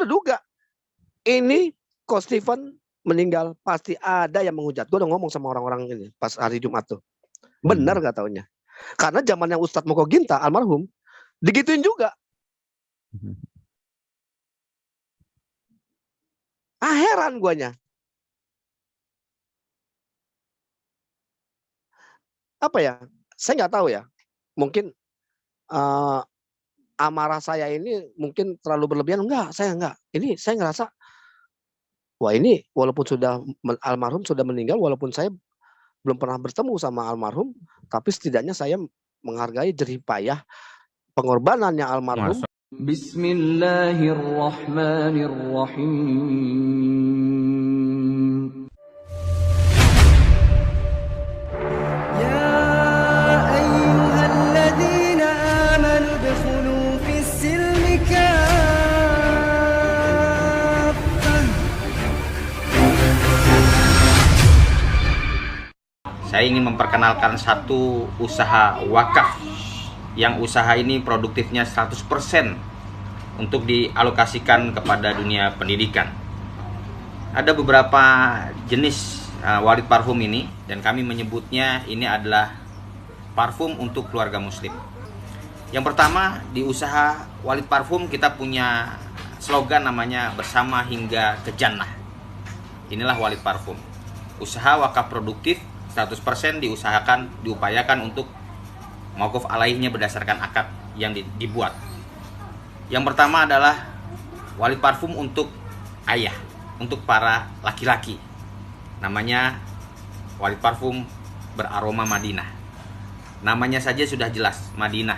udah duga, ini Coach Steven meninggal, pasti ada yang menghujat. Gue udah ngomong sama orang-orang ini pas hari Jumat tuh. Benar nggak taunya. Karena zamannya Ustadz Moko Ginta almarhum, digituin juga. Heran guanya. Apa ya? Saya nggak tahu ya. Mungkin amarah saya ini mungkin terlalu berlebihan. Enggak, saya enggak. Ini saya ngerasa, wah ini walaupun sudah almarhum sudah meninggal, walaupun saya belum pernah bertemu sama almarhum, tapi setidaknya saya menghargai jerih payah pengorbanannya almarhum. Bismillahirrahmanirrahim. Ya ayyuhalladzina amanu udkhulu fis-silmi kaffah. Saya ingin memperkenalkan satu usaha wakaf yang usaha ini produktifnya 100% untuk dialokasikan kepada dunia pendidikan. Ada beberapa jenis Walid parfum ini dan kami menyebutnya ini adalah parfum untuk keluarga muslim. Yang pertama, di usaha Walid parfum kita punya slogan namanya bersama hingga ke jannah. Inilah Walid parfum. Usaha wakaf produktif 100% diupayakan untuk mauquf alaihnya berdasarkan akad yang dibuat. Yang pertama adalah Walid parfum untuk ayah, untuk para laki-laki. Namanya Walid parfum beraroma Madinah. Namanya saja sudah jelas, Madinah.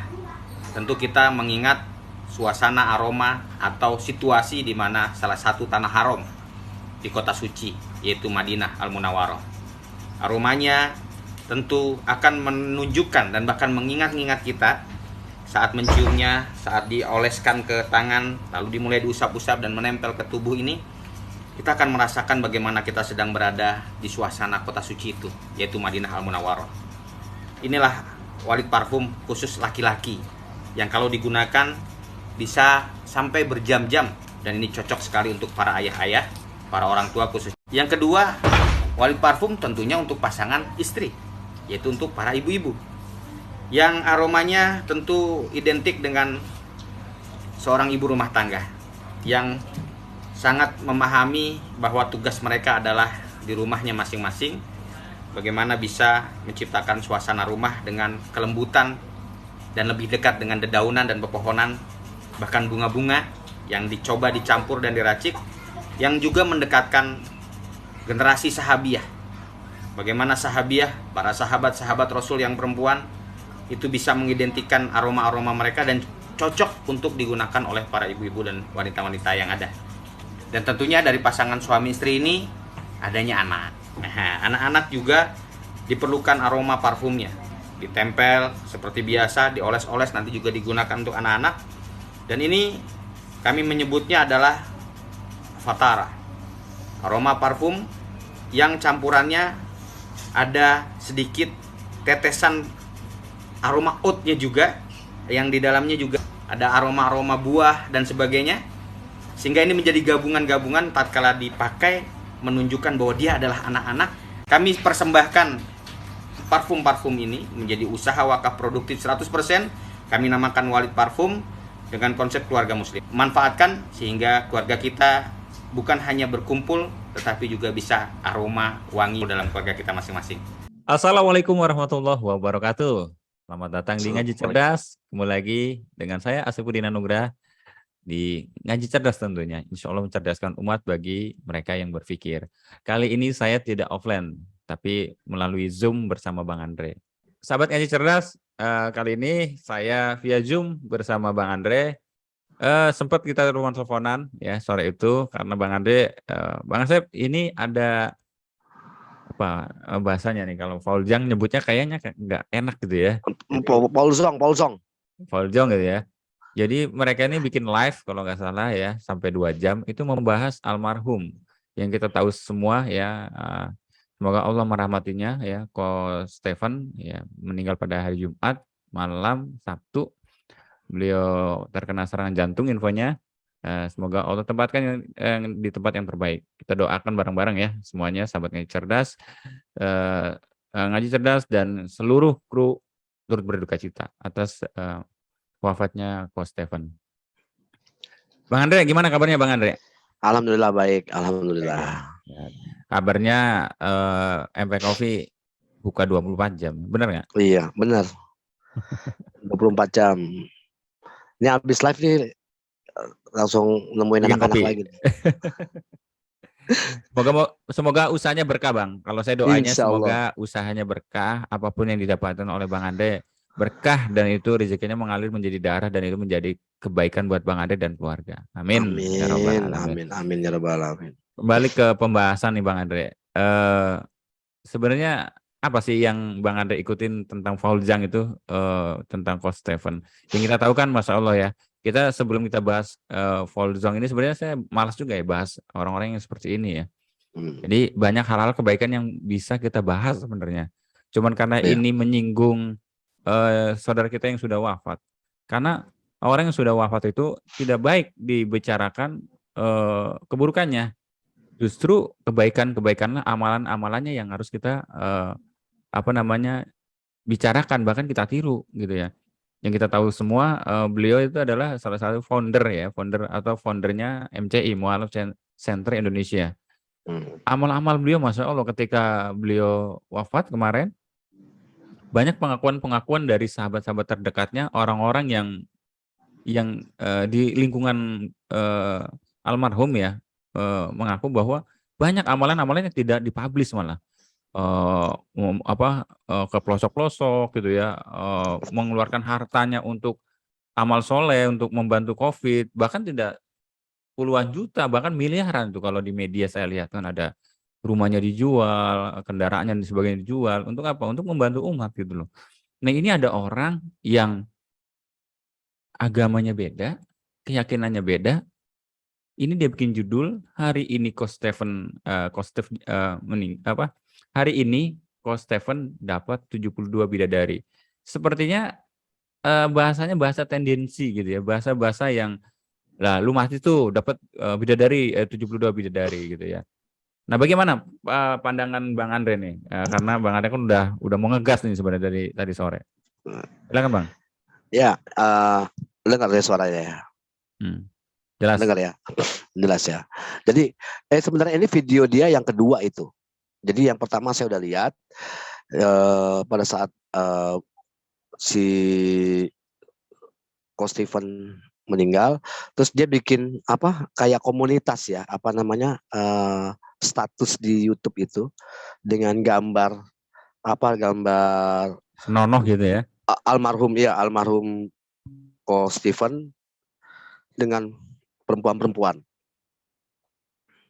Tentu kita mengingat suasana aroma atau situasi di mana salah satu tanah haram di kota suci, yaitu Madinah Al-Munawwarah. Aromanya tentu akan menunjukkan dan bahkan mengingat-ingat kita saat menciumnya, saat dioleskan ke tangan, lalu dimulai diusap-usap dan menempel ke tubuh ini, kita akan merasakan bagaimana kita sedang berada di suasana kota suci itu, yaitu Madinah Al-Munawwarah. Inilah Walid parfum khusus laki-laki, yang kalau digunakan bisa sampai berjam-jam, dan ini cocok sekali untuk para ayah-ayah, para orang tua khusus. Yang kedua, Walid parfum tentunya untuk pasangan istri, yaitu untuk para ibu-ibu, yang aromanya tentu identik dengan seorang ibu rumah tangga yang sangat memahami bahwa tugas mereka adalah di rumahnya masing-masing, bagaimana bisa menciptakan suasana rumah dengan kelembutan dan lebih dekat dengan dedaunan dan pepohonan, bahkan bunga-bunga yang dicoba dicampur dan diracik, yang juga mendekatkan generasi sahabiah. Bagaimana sahabiah, para sahabat-sahabat Rasul yang perempuan itu bisa mengidentikan aroma-aroma mereka dan cocok untuk digunakan oleh para ibu-ibu dan wanita-wanita yang ada. Dan tentunya dari pasangan suami istri ini adanya anak. Anak-anak juga diperlukan aroma parfumnya. Ditempel seperti biasa, dioles-oles, nanti juga digunakan untuk anak-anak. Dan ini kami menyebutnya adalah Fatara. Aroma parfum yang campurannya ada sedikit tetesan aroma oatnya juga, yang di dalamnya juga ada aroma-aroma buah dan sebagainya, sehingga ini menjadi gabungan-gabungan tatkala dipakai menunjukkan bahwa dia adalah anak-anak. Kami persembahkan parfum-parfum ini menjadi usaha wakaf produktif 100%. Kami namakan Walid parfum dengan konsep keluarga muslim. Manfaatkan sehingga keluarga kita bukan hanya berkumpul, tetapi juga bisa aroma wangi dalam keluarga kita masing-masing. Assalamualaikum warahmatullahi wabarakatuh. Selamat datang di Ngaji Cerdas. Kembali lagi dengan saya Asyifuddin Anugrah di Ngaji Cerdas tentunya. Insya Allah mencerdaskan umat bagi mereka yang berpikir. Kali ini saya tidak offline, tapi melalui Zoom bersama Bang Andre. Sahabat Ngaji Cerdas, kali ini saya via Zoom bersama Bang Andre. Sempat kita rumah teleponan ya sore itu karena Bang Andre, Bang Asep ini ada apa bahasanya nih, kalau Fauljang nyebutnya kayaknya nggak enak gitu ya. Paul Zong Fauljong gitu ya. Jadi mereka ini bikin live kalau nggak salah ya sampai 2 jam itu membahas almarhum yang kita tahu semua ya. Semoga Allah merahmatinya ya, Coach Steven ya meninggal pada hari Jumat malam Sabtu. Beliau terkena serangan jantung infonya. Semoga Allah tempatkan yang di tempat yang terbaik. Kita doakan bareng-bareng ya semuanya sahabat Ngaji Cerdas, Ngaji Cerdas dan seluruh kru turut berduka cita atas wafatnya Coach Steven. Bang Andre, gimana kabarnya Bang Andre? Alhamdulillah baik, Baik alhamdulillah. ya. Ya. Kabarnya MP Coffee buka 24 jam, benar nggak? Iya, benar. 24 jam. Ini habis live nih langsung nemuin Bikin anak-anak kopi. lagi. Semoga usahanya berkah Bang. Kalau saya doanya Insya Allah. semoga usahanya berkah, apapun yang didapatkan oleh Bang Andre berkah dan itu rezekinya mengalir menjadi darah dan itu menjadi kebaikan buat Bang Andre dan keluarga. Amin. Ya Rabbal Amin, Alamin. amin, amin ya rabbal alamin. Kembali ke pembahasan nih Bang Andre. Sebenarnya apa sih yang Bang Andre ikutin tentang Fauzan itu tentang Coach Steven? Yang kita tahu kan, Masya Allah ya. Kita sebelum kita bahas Fauzan ini sebenarnya saya malas juga ya bahas orang-orang yang seperti ini ya. Jadi banyak hal-hal kebaikan yang bisa kita bahas sebenarnya. Cuman karena Iya. ini menyinggung saudara kita yang sudah wafat. Karena orang yang sudah wafat itu tidak baik dibicarakan keburukannya. Justru kebaikan-kebaikanlah amalan-amalannya yang harus kita bicarakan, bahkan kita tiru gitu ya. Yang kita tahu semua beliau itu adalah salah satu founder atau foundernya MCI, Mu'alaf Center Indonesia. Amal-amal beliau Masya Allah ketika beliau wafat kemarin, banyak pengakuan-pengakuan dari sahabat-sahabat terdekatnya, orang-orang yang di lingkungan almarhum ya, mengaku bahwa banyak amalan-amalan yang tidak dipublish malah. Ke pelosok-pelosok gitu ya, mengeluarkan hartanya untuk amal soleh, untuk membantu COVID, bahkan tidak puluhan juta, bahkan miliaran tuh kalau di media saya lihat kan ada rumahnya dijual, kendaraannya dan sebagainya dijual, untuk apa? Untuk membantu umat gitu loh. Nah ini ada orang yang agamanya beda, keyakinannya beda, ini dia bikin judul, hari ini Coach Steven hari ini Coach Steven dapat 72 bidadari. Sepertinya bahasanya bahasa tendensi gitu ya, bahasa-bahasa yang lah lu mati tuh dapat bidadari 72 bidadari gitu ya. Nah, bagaimana pandangan Bang Andre nih? Karena Bang Andre kan udah mau ngegas nih sebenarnya dari tadi sore. Silakan Bang. Ya, dengar ya suaranya ya. Jelas. Dengar ya, jelas ya. Jadi sebenarnya ini video dia yang kedua itu. Jadi yang pertama saya udah lihat pada saat si Coach Steven meninggal, terus dia bikin kayak komunitas ya, status di YouTube itu dengan gambar senonoh gitu ya. Almarhum Coach Steven dengan perempuan-perempuan,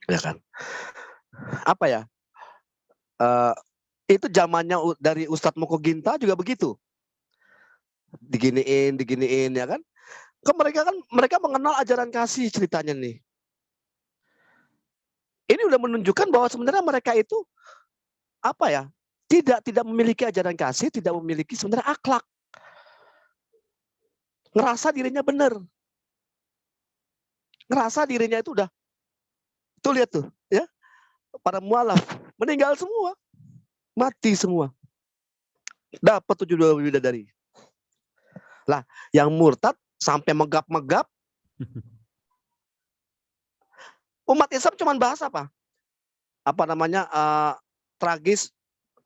ya kan? Apa ya? Itu zamannya dari Ustadz Moko Ginta juga begitu, diginiin, ya kan? Mereka mengenal ajaran kasih ceritanya nih. Ini udah menunjukkan bahwa sebenarnya mereka itu tidak memiliki ajaran kasih, tidak memiliki sebenarnya akhlak, ngerasa dirinya benar. Ngerasa dirinya itu udah, tuh lihat tuh ya, para mualaf meninggal semua, mati semua, dapat 72 bidadari. Lah yang murtad sampai megap-megap, umat Islam cuma bahas tragis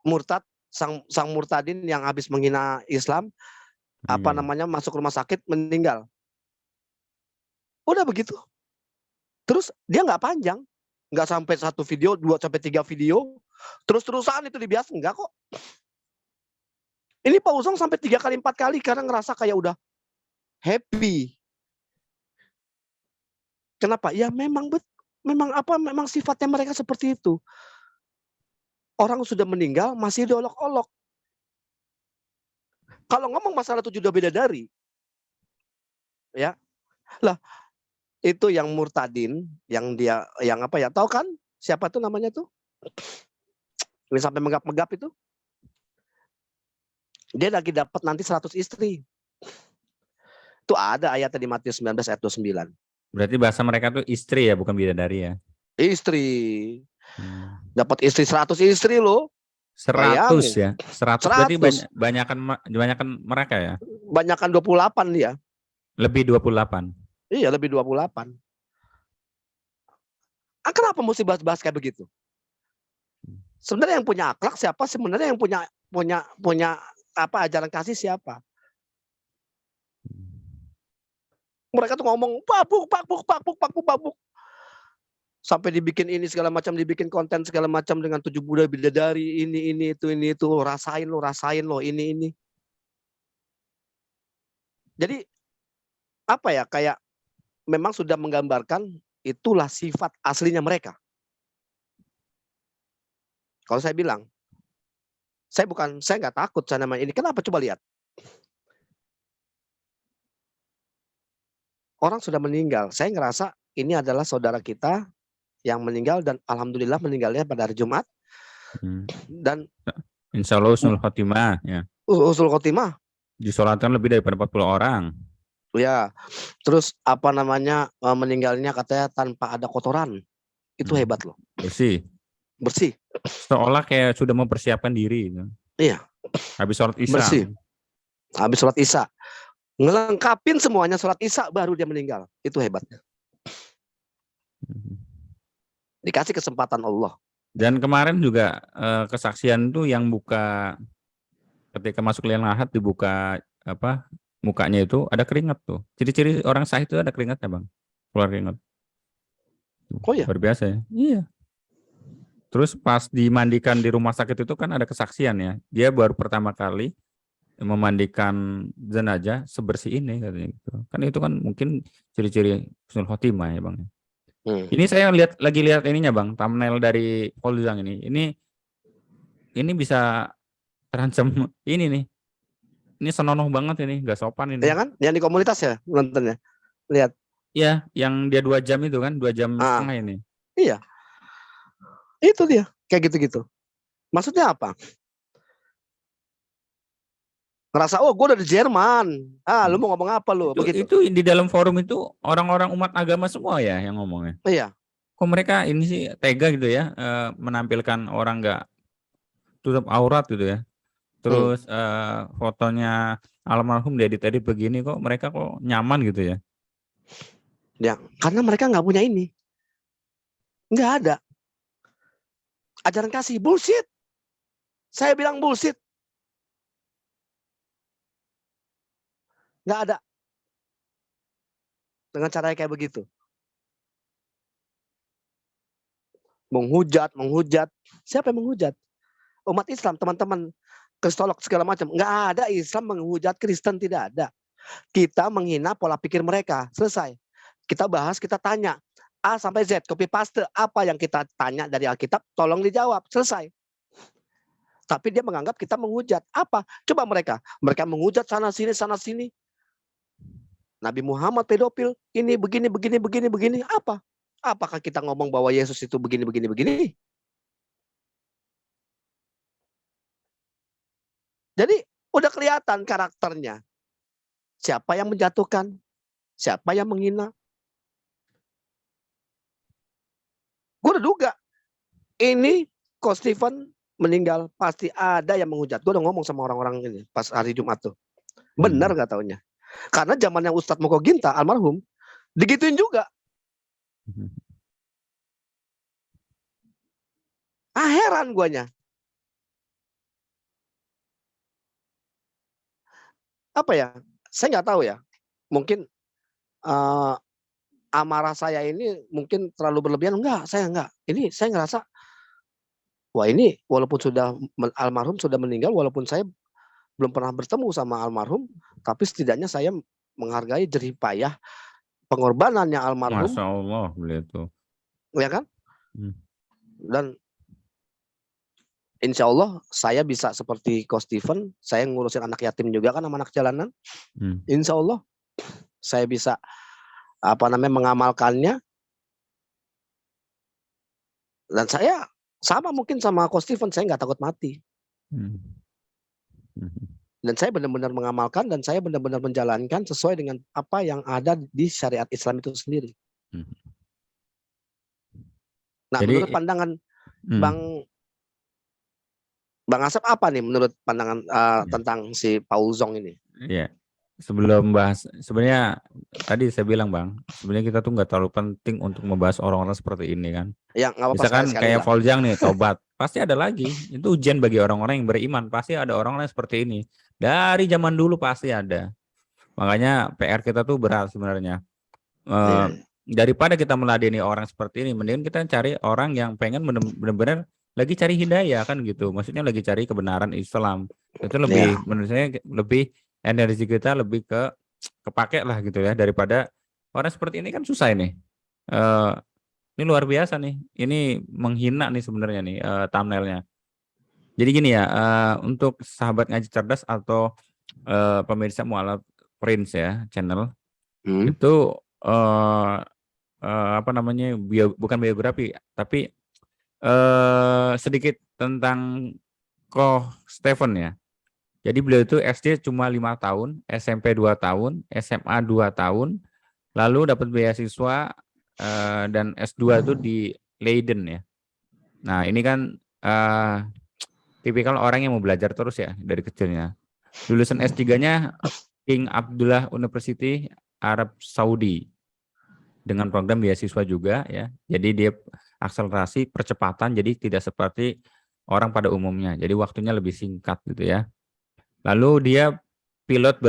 murtad, sang murtadin yang habis menghina Islam, masuk rumah sakit meninggal, udah begitu. Terus dia nggak panjang, nggak sampai 1 video, 2 sampai 3 video, terus-terusan itu dibias, enggak kok. Ini Pak Uzong sampai 3 kali 4 kali karena ngerasa kayak udah happy. Kenapa? Ya memang sifatnya mereka seperti itu. Orang sudah meninggal masih diolok-olok. Kalau ngomong masalah 72 bidadari, ya lah, itu yang murtadin, tahu kan siapa tuh namanya tuh? Ini sampai megap-megap itu. Dia lagi dapat nanti 100 istri. Itu ada ayatnya di Matius 19 ayat 29. Berarti bahasa mereka tuh istri ya, bukan bidadari ya. Istri. Hmm. Dapat istri 100 istri loh. 100 Bayangin. ya. 100 berarti 100. banyakan mereka ya. Banyakan 28 dia. Lebih 28. Iya, lebih 28. Kenapa mesti bahas-bahas kayak begitu? Sebenarnya yang punya akhlak siapa? Sebenarnya yang punya apa ajaran kasih siapa? Mereka tuh ngomong pakbuk. Sampai dibikin ini segala macam, dibikin konten segala macam dengan 7 Buddha bidadari, ini itu, rasain lo ini. Jadi apa ya, kayak memang sudah menggambarkan itulah sifat aslinya mereka. Kalau saya bilang, saya nggak takut saya namanya ini. Kenapa? Coba lihat. Orang sudah meninggal. Saya ngerasa ini adalah saudara kita yang meninggal dan alhamdulillah meninggalnya pada hari Jumat. Dan Insya Allah husnul khotimah ya. husnul khotimah. Disolatkan lebih daripada 40 orang. Ya. Terus apa namanya, meninggalnya katanya tanpa ada kotoran. Itu hebat loh. Bersih. Seolah kayak sudah mempersiapkan diri. Iya. Habis sholat isya. Bersih. Habis sholat isya. Ngelengkapin semuanya sholat isya baru dia meninggal. Itu hebatnya. Dikasih kesempatan Allah. Dan kemarin juga kesaksian tuh yang buka ketika masuk liang lahat dibuka apa mukanya itu ada keringat tuh. Ciri-ciri orang sahih itu ada keringatnya bang, keluar keringat. Oh iya. Luar biasa ya. Iya. Terus pas dimandikan di rumah sakit itu kan ada kesaksian ya. Dia baru pertama kali memandikan jenazah sebersih ini katanya gitu. Kan itu kan mungkin ciri-ciri husnul khotimah ya bang. Ini saya lagi lihat ininya bang, thumbnail dari Polzang ini. Ini bisa terancam ini nih. Ini senonoh banget ini, nggak sopan ini. Iya kan? Yang di komunitas ya nontonnya. Lihat. Iya, yang dia 2 jam itu kan, 2 jam setengah ini. Iya. Itu dia, kayak gitu-gitu. Maksudnya apa? Ngerasa, oh gue udah di Jerman. Lu mau ngomong apa lu? Begitu. Itu di dalam forum itu orang-orang umat agama semua ya yang ngomongnya. Iya. Kok mereka ini sih tega gitu ya, menampilkan orang nggak tutup aurat gitu ya. Terus fotonya almarhum diedit-edit begini kok mereka kok nyaman gitu ya. Ya, karena mereka nggak punya ini. Nggak ada. Ajaran kasih, bullshit. Saya bilang bullshit. Nggak ada. Dengan cara kayak begitu. Menghujat. Siapa yang menghujat? Umat Islam, teman-teman. Kristolog segala macam. Nggak ada Islam menghujat Kristen, tidak ada. Kita menghina pola pikir mereka. Selesai. Kita bahas, kita tanya. A sampai Z, copy paste. Apa yang kita tanya dari Alkitab, tolong dijawab. Selesai. Tapi dia menganggap kita menghujat. Apa? Coba mereka. Mereka menghujat sana-sini. Nabi Muhammad pedofil. Ini begini. Apa? Apakah kita ngomong bahwa Yesus itu begini? Jadi udah kelihatan karakternya. Siapa yang menjatuhkan? Siapa yang menghina? Gue udah duga. Ini Coach Stephen meninggal. Pasti ada yang menghujat. Gue udah ngomong sama orang-orang ini pas hari Jumat tuh. Benar gak taunya. Karena zamannya Ustadz Moko Ginta, almarhum, digituin juga. Heran guanya. Apa ya? Saya nggak tahu ya. Mungkin amarah saya ini mungkin terlalu berlebihan. Enggak, saya enggak. Ini saya ngerasa, wah ini walaupun almarhum sudah meninggal, walaupun saya belum pernah bertemu sama almarhum, tapi setidaknya saya menghargai jerih payah pengorbanannya almarhum. Masya Allah, begitu. Ya kan? Dan insya Allah saya bisa seperti Coach Stephen, saya ngurusin anak yatim juga kan sama anak jalanan. Insya Allah saya bisa mengamalkannya. Dan saya sama mungkin sama Coach Stephen, saya nggak takut mati. Dan saya benar-benar mengamalkan dan saya benar-benar menjalankan sesuai dengan apa yang ada di syariat Islam itu sendiri. Mhm. Nah, Jadi menurut pandangan mhm, Bang Asep apa nih menurut pandangan iya. tentang si Pauzong ini? Iya. Sebelum bahas, sebenarnya tadi saya bilang Bang, sebenarnya kita tuh nggak terlalu penting untuk membahas orang-orang seperti ini kan. Ya nggak apa-apa Misalkan sekali-sekali kayak lah. Voljang nih, tobat, pasti ada lagi. Itu ujian bagi orang-orang yang beriman, pasti ada orang-orang seperti ini. Dari zaman dulu pasti ada. Makanya PR kita tuh berat sebenarnya. Eh, Iya, iya. Daripada kita meladeni orang seperti ini, mending kita cari orang yang pengen benar-benar lagi cari hidayah kan gitu. Maksudnya lagi cari kebenaran Islam. Itu lebih, Iya. menurut saya lebih energi kita lebih kepake lah gitu ya, daripada orang seperti ini kan susah ini. Eh, ini luar biasa nih. Ini menghina nih sebenarnya nih thumbnailnya. Jadi gini ya, untuk sahabat ngaji cerdas atau pemirsa Mualaf Prince ya channel Hmm. itu apa namanya, bukan biografi tapi sedikit tentang Koh Stephen ya. Jadi beliau itu SD cuma 5 tahun, SMP 2 tahun, SMA 2 tahun, lalu dapat beasiswa dan S2 itu di Leiden ya. Nah, ini kan tipikal orang yang mau belajar terus ya dari kecilnya. Lulusan S3-nya King Abdullah University Arab Saudi dengan program beasiswa juga ya. Jadi dia akselerasi percepatan, jadi tidak seperti orang pada umumnya. Jadi waktunya lebih singkat gitu ya. Lalu dia pilot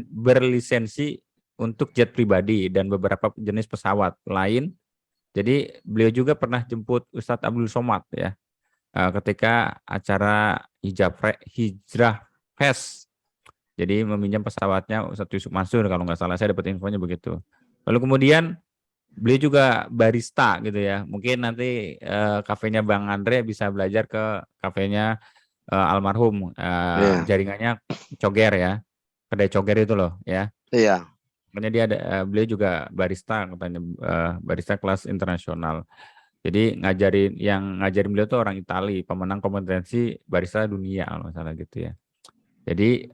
berlisensi untuk jet pribadi dan beberapa jenis pesawat lain. Jadi beliau juga pernah jemput Ustadz Abdul Somad ya ketika acara Hijrah Fest. Jadi meminjam pesawatnya Ustadz Yusuf Mansur kalau nggak salah, saya dapat infonya begitu. Lalu kemudian beliau juga barista gitu ya. Mungkin nanti kafenya Bang Andre bisa belajar ke kafenya almarhum, Iya. jaringannya Coger ya, kedai Coger itu loh ya. Iya. Makanya dia ada, beliau juga barista katanya, barista kelas internasional. Jadi ngajarin beliau tuh orang Itali, pemenang kompetensi barista dunia kalau nggak salah gitu ya. Jadi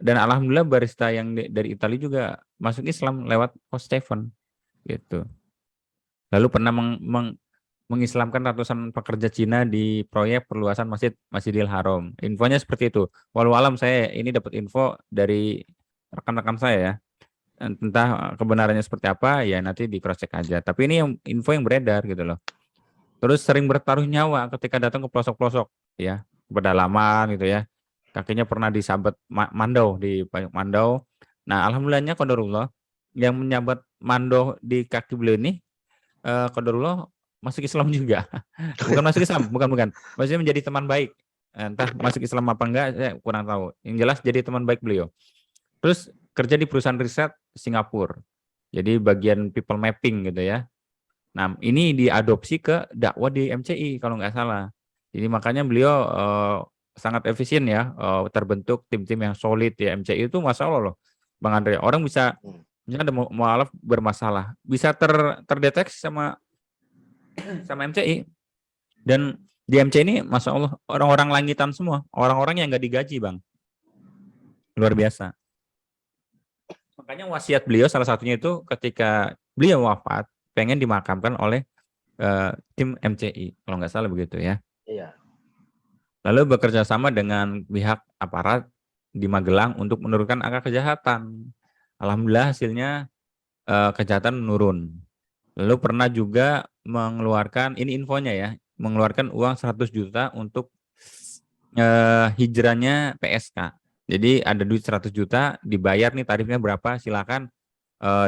dan alhamdulillah barista yang dari Italia juga masuk Islam lewat Coach Stephen gitu. Lalu pernah mengislamkan ratusan pekerja Cina di proyek perluasan Masjidil Haram. Infonya seperti itu. Walau alam saya ini dapat info dari rekan-rekan saya ya. Entah kebenarannya seperti apa ya nanti di cross check aja. Tapi ini info yang beredar gitu loh. Terus sering bertaruh nyawa ketika datang ke pelosok-pelosok ya, pedalaman gitu ya. Kakinya pernah disabet mandau di payung mandau. Nah, alhamdulillahnya qadarullah yang menyabet mandau di kaki beliau ini qadarullah masuk Islam juga. Bukan masuk Islam, bukan. Maksudnya menjadi teman baik. Entah masuk Islam apa enggak saya kurang tahu. Yang jelas jadi teman baik beliau. Terus kerja di perusahaan riset Singapura. Jadi bagian people mapping gitu ya. Nah, ini diadopsi ke dakwah di MCI kalau nggak salah. Jadi makanya beliau sangat efisien ya, terbentuk tim-tim yang solid ya. MCI itu Masya Allah loh, Bang Andre. Orang bisa, misalnya ada mualaf bermasalah, bisa terdeteksi sama MCI. Dan di MCI ini Masya Allah orang-orang langitan semua, orang-orang yang nggak digaji Bang. Luar biasa. Makanya wasiat beliau salah satunya itu ketika beliau wafat, pengen dimakamkan oleh tim MCI kalau nggak salah begitu ya. Iya. Lalu bekerja sama dengan pihak aparat di Magelang untuk menurunkan angka kejahatan. Alhamdulillah hasilnya kejahatan menurun. Lalu pernah juga mengeluarkan, ini infonya ya, mengeluarkan uang 100 juta untuk hijrahnya PSK. Jadi ada duit 100 juta dibayar nih, tarifnya berapa silakan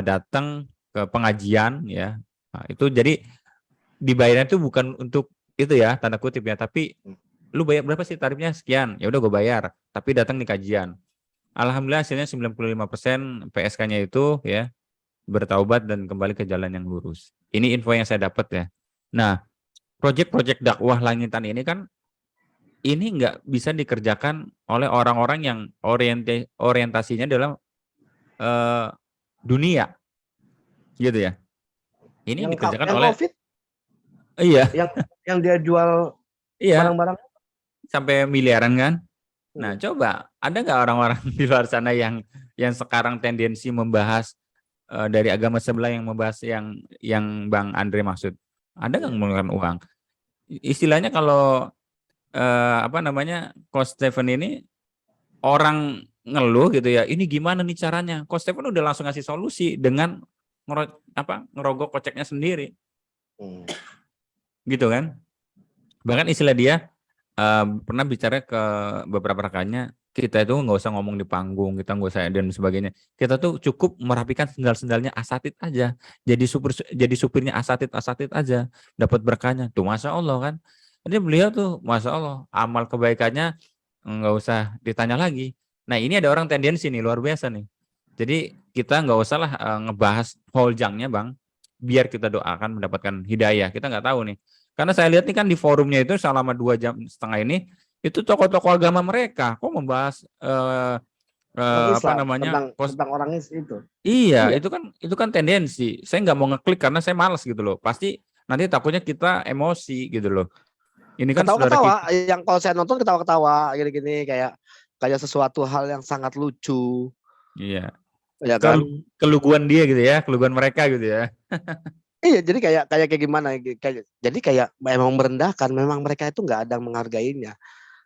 datang ke pengajian ya. Nah, itu jadi dibayarnya itu bukan untuk itu ya tanda kutip ya, tapi lu bayar berapa sih tarifnya sekian, ya udah gue bayar, tapi datang di kajian. Alhamdulillah hasilnya 95% PSK-nya itu ya bertaubat dan kembali ke jalan yang lurus. Ini info yang saya dapat ya. Nah, proyek-proyek dakwah langitan ini kan ini nggak bisa dikerjakan oleh orang-orang yang orientasinya dalam dunia, gitu ya. Ini Yang dikerjakan yang oleh COVID, iya, yang dia jual iya, barang-barang. sampai miliaran kan. Nah, coba ada nggak orang-orang di luar sana yang sekarang tendensi membahas dari agama sebelah yang membahas yang Bang Andre maksud? Ada nggak Iya. mengeluarkan uang? Istilahnya kalau apa namanya, Coach Stephen ini orang ngeluh gitu ya, ini gimana nih caranya? Coach Stephen udah langsung ngasih solusi dengan ngerogok koceknya sendiri, Hmm. gitu kan? Bahkan istilah dia pernah bicara ke beberapa rekannya, kita itu nggak usah ngomong di panggung, kita nggak usah dan sebagainya. Kita tuh cukup merapikan sendal-sendalnya asatid aja. Jadi supirnya asatid aja, dapat berkahnya. Tuh Masya Allah kan. Jadi beliau tuh Masya Allah, amal kebaikannya nggak usah ditanya lagi. Nah ini ada orang tendensi nih, luar biasa nih. Jadi kita nggak usah lah ngebahas holjangnya Bang, biar kita doakan mendapatkan hidayah. Kita nggak tahu nih. Karena saya lihat nih kan di forumnya itu selama 2,5 jam ini, itu tokoh-tokoh agama mereka kok membahas Tentang apa Islam, namanya, tentang orang itu. iya Iya. itu kan tendensi. Saya nggak mau ngeklik karena saya malas gitu loh. Pasti nanti takutnya kita emosi gitu loh. Ini kan saudara kita. Ketawa-ketawa, yang kalau saya nonton ketawa-ketawa gini-gini kayak sesuatu hal yang sangat lucu, Iya. ya kan? Keluguan dia gitu ya, keluguan mereka gitu ya. Iya, jadi kayak gimana? Jadi kayak memang merendahkan, memang mereka itu nggak ada yang menghargainya.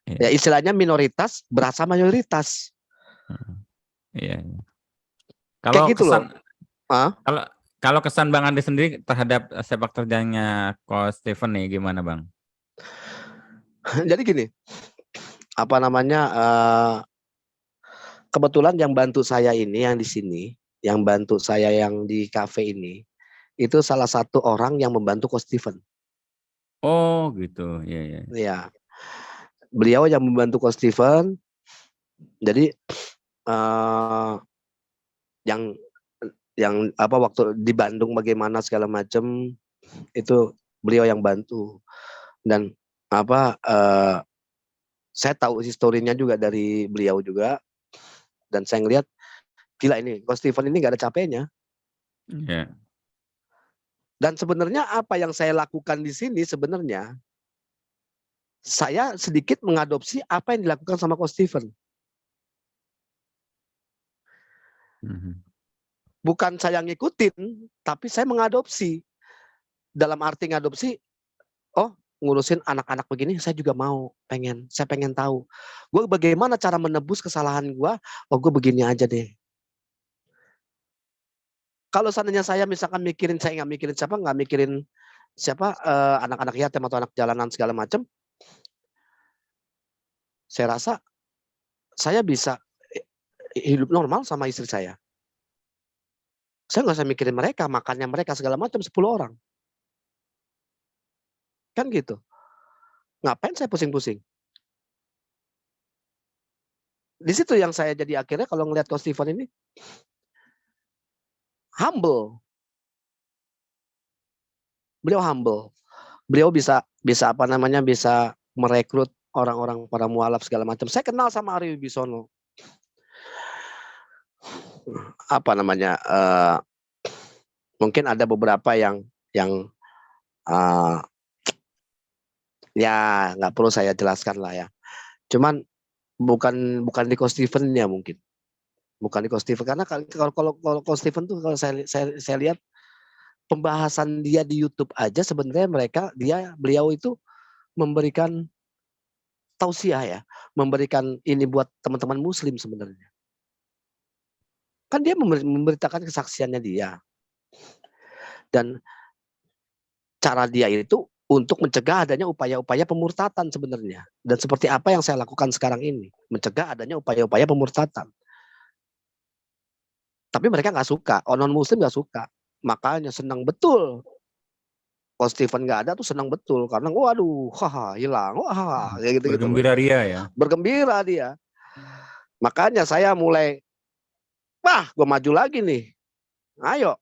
Iya. Ya istilahnya minoritas berasa mayoritas. Iya. Kayak Kalau gitu loh. kesan Ah, kalau kalau kesan Bang Andi sendiri terhadap sepak terjangnya Coach Stephen nih gimana Bang? jadi gini, apa namanya? Kebetulan yang bantu saya ini yang di sini, yang bantu saya yang di kafe ini, itu salah satu orang yang membantu Coach Steven. Oh gitu, iya iya. Ya, beliau yang membantu Coach Steven. Jadi eh, yang apa waktu di Bandung bagaimana segala macam itu beliau yang bantu dan apa saya tahu historinya juga dari beliau juga dan saya ngelihat gila ini Coach Steven ini nggak ada capeknya. Iya. Dan sebenarnya apa yang saya lakukan di sini sebenarnya saya sedikit mengadopsi apa yang dilakukan sama Coach Steven. Mhm. Bukan saya ngikutin, tapi saya mengadopsi. Dalam arti ngadopsi, oh ngurusin anak-anak begini saya juga mau, saya pengen tahu. Gue bagaimana cara menebus kesalahan gue, oh gue begini aja deh. Kalau seandainya saya misalkan saya nggak mikirin siapa anak-anak yatim atau anak jalanan segala macam, saya rasa saya bisa hidup normal sama istri saya. Saya nggak usah mikirin mereka, makannya mereka segala macam 10 orang. Kan gitu. Ngapain saya pusing-pusing? Di situ yang saya jadi akhirnya kalau ngelihat Coach Steven ini humble. Beliau humble. Beliau bisa bisa apa namanya, bisa merekrut orang-orang para mualaf segala macam. Saya kenal sama Ari Wibisono. Apa namanya, mungkin ada beberapa yang eee, ya nggak perlu saya jelaskan lah ya. Cuman bukan di Coach Steven-nya mungkin, bukan di Coach Steven karena kalau Coach Steven tuh kalau saya lihat pembahasan dia di YouTube aja sebenarnya beliau itu memberikan tausiah ya, memberikan ini buat teman-teman muslim sebenarnya. Kan dia memberitakan kesaksiannya dia. Dan cara dia itu untuk mencegah adanya upaya-upaya pemurtatan sebenarnya. Dan seperti apa yang saya lakukan sekarang ini, mencegah adanya upaya-upaya pemurtatan. Tapi mereka nggak suka, non muslim nggak suka. Makanya senang betul. Kalau Steven nggak ada tuh senang betul karena waduh, haha, hilang, wah, kayak gitu-gitu loh. Bergembira ria ya. Bergembira dia. Makanya saya mulai, wah, gue maju lagi nih. Ayo.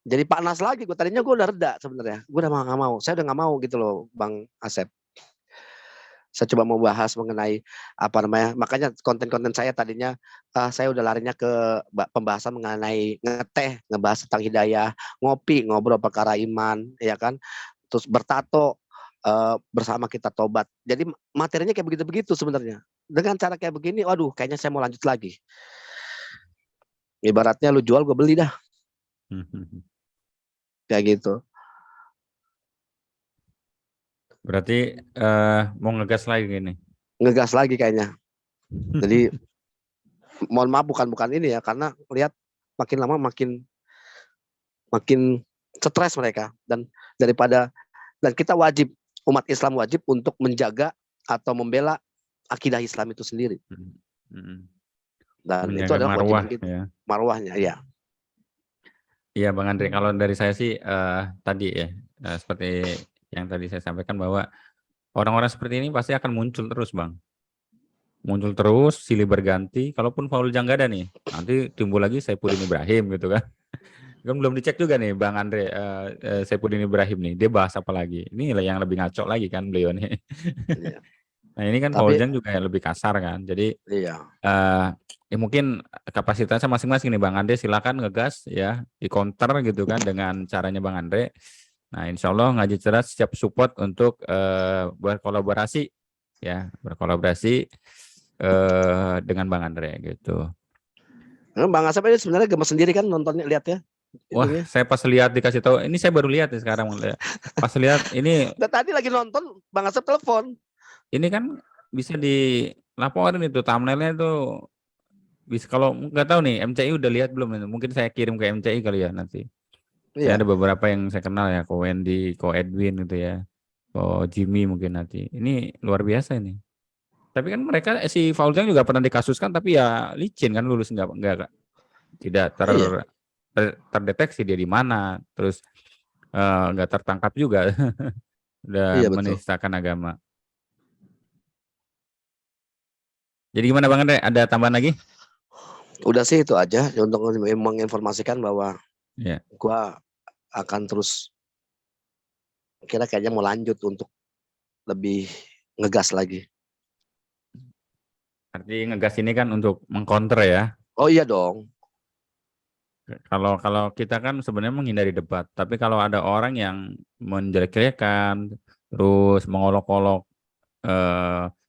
Jadi panas lagi, tadinya gue udah reda sebenarnya. Gue udah nggak mau, saya udah nggak mau gitu loh, Bang Asep. Saya coba mau bahas mengenai apa namanya, makanya konten-konten saya tadinya saya udah larinya ke pembahasan mengenai ngeteh, ngebahas tentang hidayah, ngopi, ngobrol perkara iman, ya kan. Terus bertato, bersama kita tobat. Jadi materinya kayak begitu-begitu sebenarnya. Dengan cara kayak begini, waduh kayaknya saya mau lanjut lagi. Ibaratnya lu jual gue beli dah, kayak gitu. Berarti mau ngegas lagi gini. Ngegas lagi kayaknya. Jadi mohon maaf bukan ini ya, karena lihat makin lama makin stres mereka, dan kita wajib, umat Islam wajib untuk menjaga atau membela akidah Islam itu sendiri. Dan itu Menjaga adalah marwah kewajiban kita. ya. Marwahnya ya. Iya Bang Andre, kalau dari saya sih tadi ya seperti yang tadi saya sampaikan bahwa orang-orang seperti ini pasti akan muncul terus Bang. Muncul terus, silih berganti. Kalaupun Fauzan nggak ada nih, nanti timbul lagi Saifuddin Ibrahim gitu kan. Kan belum dicek juga nih Bang Andre, Saifuddin Ibrahim nih, dia bahas apa lagi? Ini yang lebih ngaco lagi kan beliau nih. Iya. Nah ini kan Tapi Fauzan juga lebih kasar kan. Jadi iya. ya mungkin kapasitasnya masing-masing nih Bang Andre, silakan ngegas ya, di counter gitu kan dengan caranya Bang Andre. Nah insya Allah Ngaji Cerdas siap support untuk berkolaborasi ya, dengan Bang Andre gitu. Bang Asep ini sebenarnya gemes sendiri kan nontonnya, lihat ya. Wah, Itunya. saya pas lihat dikasih tahu, ini saya baru lihat nih sekarang. Pas lihat ini Dan tadi lagi nonton Bang Asep telepon. ini kan bisa dilaporin itu thumbnailnya itu bisa, kalau nggak tahu nih MCI udah lihat belum ini? Mungkin saya kirim ke MCI kali ya nanti. Saya Iya. ada beberapa yang saya kenal ya, Ko Wendy, Ko Edwin gitu ya, Ko Jimmy mungkin nanti. Ini luar biasa ini. Tapi kan mereka si Fauzan juga pernah dikasuskan, tapi ya licin kan, lulus nggak tidak Iya. terdeteksi dia di mana, terus nggak tertangkap juga. Udah Iya, betul. menistakan agama. Jadi gimana Bang Andre? Ada tambahan lagi? Udah sih itu aja untuk menginformasikan bahwa Ya. gua akan terus kayaknya mau lanjut untuk lebih ngegas lagi. Arti ngegas ini kan untuk mengcounter ya. Oh iya dong. Kalau kita kan sebenarnya menghindari debat, tapi kalau ada orang yang menjelek-jelekan, terus mengolok-olok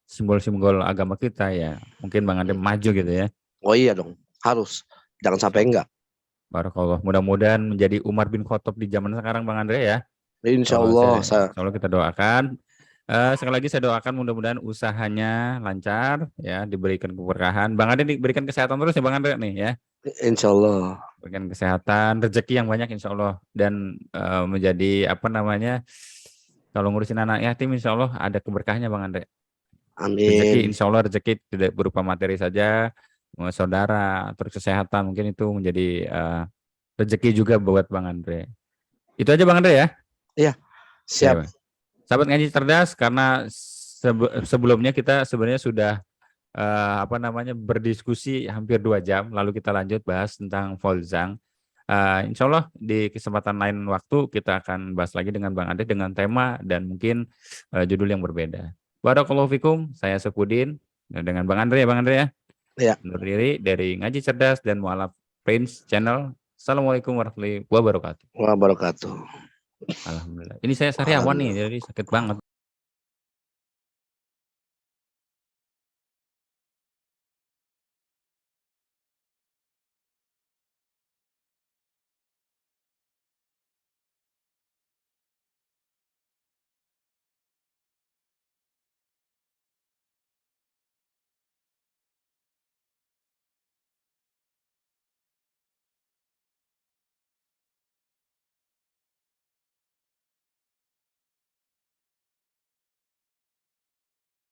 simbol-simbol agama kita ya, mungkin Bang Andre maju gitu ya. Oh iya dong, harus. Jangan sampai enggak. Barakallah. Mudah-mudahan menjadi Umar bin Khattab di zaman sekarang Bang Andre ya. Insya Allah. Insya Allah kita doakan. Sekali lagi saya doakan mudah-mudahan usahanya lancar ya, diberikan keberkahan. Bang Andre diberikan kesehatan terus ya Bang Andre nih ya. Insya Allah. Berikan kesehatan, rezeki yang banyak insya Allah, dan menjadi kalau ngurusin anak yatim insya Allah ada keberkahannya Bang Andre. Rezeki Amin. insya Allah, rezeki tidak berupa materi saja, saudara, terus kesehatan, mungkin itu menjadi rezeki juga buat Bang Andre. Itu aja Bang Andre ya. Iya, siap. Ya, Sahabat Ngaji Cerdas, karena sebelumnya kita sebenarnya sudah berdiskusi hampir 2 jam, lalu kita lanjut bahas tentang Fauzan. Insya Allah di kesempatan lain waktu kita akan bahas lagi dengan Bang Andre dengan tema dan mungkin judul yang berbeda. Barakallahu fikum, saya Saifuddin dengan Bang Andre ya Bang Andre ya. Iya. Undur diri dari Ngaji Cerdas dan Mualaf Prince Channel. Assalamualaikum warahmatullahi wabarakatuh. Wabarakatuh. Alhamdulillah. Ini saya sariawan nih, jadi sakit banget.